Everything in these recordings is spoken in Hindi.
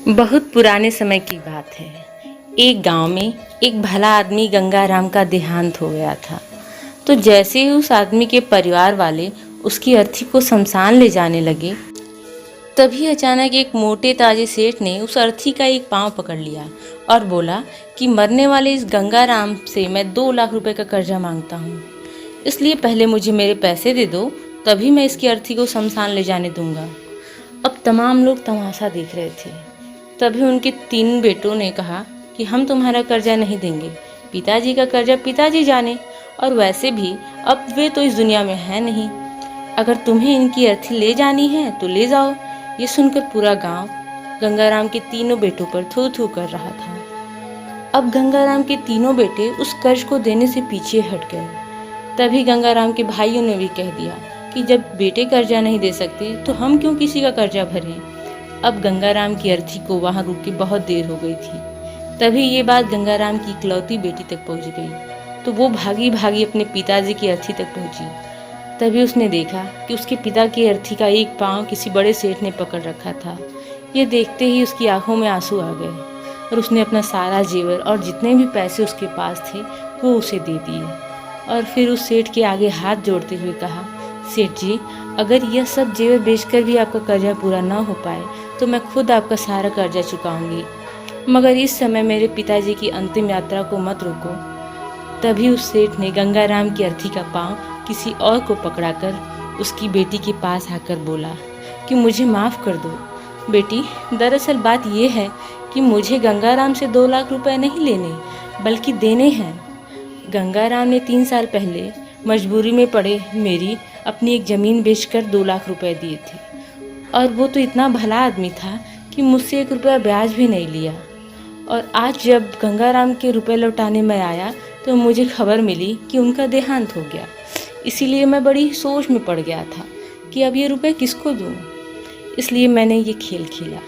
बहुत पुराने समय की बात है। एक गांव में एक भला आदमी गंगाराम का देहांत हो गया था। तो जैसे ही उस आदमी के परिवार वाले उसकी अर्थी को शमशान ले जाने लगे, तभी अचानक एक मोटे ताजे सेठ ने उस अर्थी का एक पांव पकड़ लिया और बोला कि मरने वाले इस गंगाराम से मैं 2 लाख रुपए का कर्जा मांगता हूँ। इसलिए पहले मुझे मेरे पैसे दे दो, तभी मैं इसकी अर्थी को शमशान ले जाने दूंगा। अब तमाम लोग तमाशा देख रहे थे। तभी उनके 3 बेटों ने कहा कि हम तुम्हारा कर्जा नहीं देंगे, पिताजी का कर्जा पिताजी जाने, और वैसे भी अब वे तो इस दुनिया में है नहीं। अगर तुम्हें इनकी अर्थी ले जानी है तो ले जाओ। ये सुनकर पूरा गांव गंगाराम के तीनों बेटों पर थू थू कर रहा था। अब गंगाराम के तीनों बेटे उस कर्ज को देने से पीछे हट गए। तभी गंगाराम के भाइयों ने भी कह दिया कि जब बेटे कर्जा नहीं दे सकते तो हम क्यों किसी का कर्जा भरें। अब गंगाराम की अर्थी को वहां रुक के बहुत देर हो गई थी। तभी ये बात गंगाराम की इकलौती बेटी तक पहुंच गई, तो वो भागी भागी अपने पिताजी की अर्थी तक पहुंची। तभी उसने देखा कि उसके पिता की अर्थी का एक पांव किसी बड़े सेठ ने पकड़ रखा था। ये देखते ही उसकी आंखों में आंसू आ गए और उसने अपना सारा जेवर और जितने भी पैसे उसके पास थे वो उसे दे दिए और फिर उस सेठ के आगे हाथ जोड़ते हुए कहा, सेठ जी, अगर यह सब जेवर बेचकर भी आपका कर्जा पूरा ना हो पाए तो मैं खुद आपका सारा कर्जा चुकाऊंगी, मगर इस समय मेरे पिताजी की अंतिम यात्रा को मत रोको। तभी उस सेठ ने गंगाराम की अर्थी का पांव किसी और को पकड़ाकर उसकी बेटी के पास आकर बोला कि मुझे माफ़ कर दो बेटी, दरअसल बात यह है कि मुझे गंगाराम से 2 लाख रुपए नहीं लेने बल्कि देने हैं। गंगाराम ने 3 साल पहले मजबूरी में पड़े मेरी अपनी एक ज़मीन बेचकर 2 लाख रुपए दिए थे, और वो तो इतना भला आदमी था कि मुझसे 1 रुपया ब्याज भी नहीं लिया। और आज जब गंगाराम के रुपए लौटाने में आया तो मुझे खबर मिली कि उनका देहांत हो गया। इसीलिए मैं बड़ी सोच में पड़ गया था कि अब ये रुपए किसको दूँ। इसलिए मैंने ये खेल खेला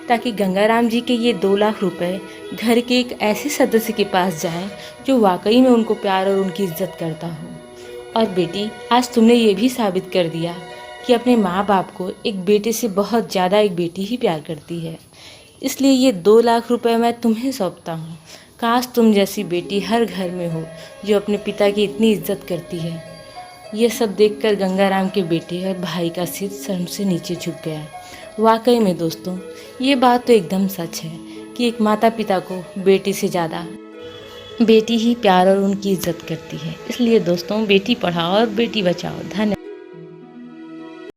ताकि गंगाराम जी के ये 2 लाख रुपए घर के एक ऐसे सदस्य के पास जाएं जो वाकई में उनको प्यार और उनकी इज्जत करता हो। और बेटी, आज तुमने ये भी साबित कर दिया कि अपने माँ बाप को एक बेटे से बहुत ज़्यादा एक बेटी ही प्यार करती है। इसलिए ये 2 लाख रुपए मैं तुम्हें सौंपता हूँ। काश तुम जैसी बेटी हर घर में हो जो अपने पिता की इतनी इज्जत करती है। यह सब देखकर गंगाराम के बेटे और भाई का सिर शर्म से नीचे झुक गया। वाकई में दोस्तों, ये बात तो एकदम सच है कि एक माता पिता को बेटी से ज़्यादा बेटी ही प्यार और उनकी इज्जत करती है। इसलिए दोस्तों, बेटी पढ़ाओ और बेटी बचाओ। धन्यवाद।